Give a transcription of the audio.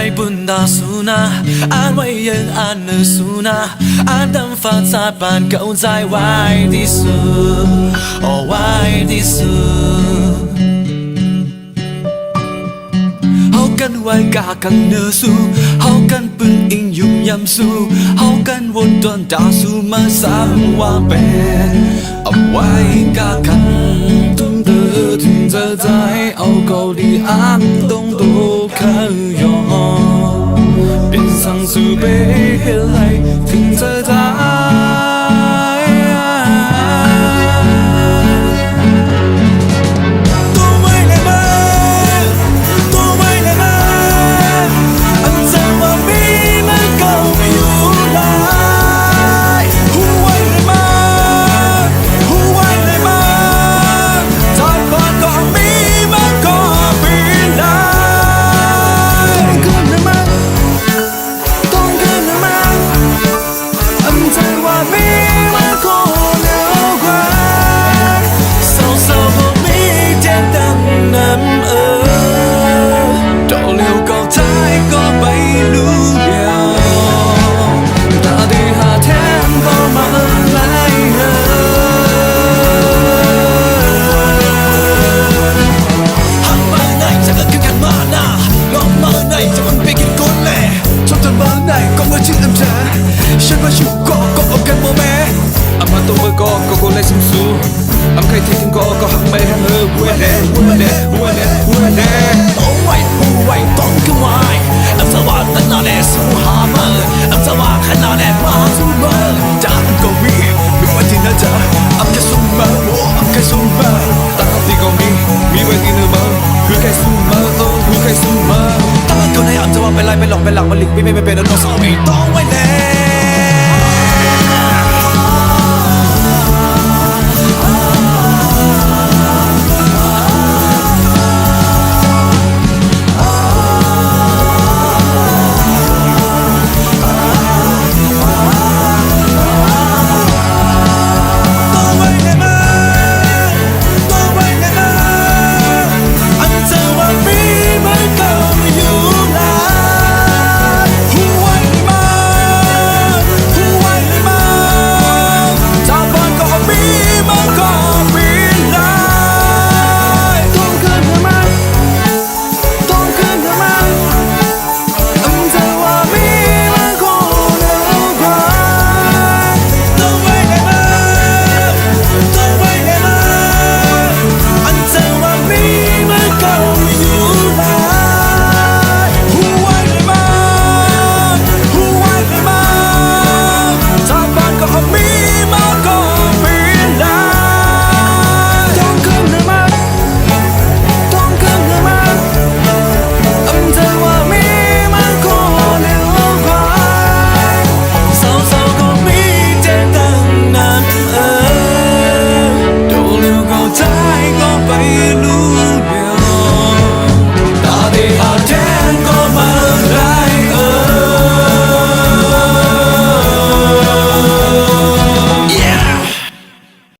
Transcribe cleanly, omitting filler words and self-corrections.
mai bun da suna an mai yang an nu suna an đâm pha sa bàn cậu dài why this oh why this hậuกันไว้กากังเนื้อสู้hậuกันปึงอิงยุ่งยำสู้hậuกันวนตอนดาสู้มาสามว่าเป็นเอาไว้กากังตุ้มเดือถึงจะใจเอาเกาหลีอันต้องดูเขายอมเป็นสังสู้ไปให้ไหลถึงจะได้ฉันว่าชูก็เอากันโมแม่อามาตัวเบอร์ก็เลยซิมซูอำใครที่ถึงก็หักไม่ให้หัวแดงต้องไว้ต้องกันไว้อำสวัสดิ์นั่นแหละสู้หามาอำสวัสดิ์ขนาดแหละมาสู้มาจากอันก็มีไม่ว่าที่น่าจะอำแค่สู้มาอำแค่สู้มาตาที่ก็มีไว้ที่นึกมาคือแค่สู้มาคือแค่สู้มาตาก็ในอำสวัสดิ์ไปไล่ไปหลอกไปหลังมาลิกไม่เป็นน้องสาวไม่ต้องไว้แน่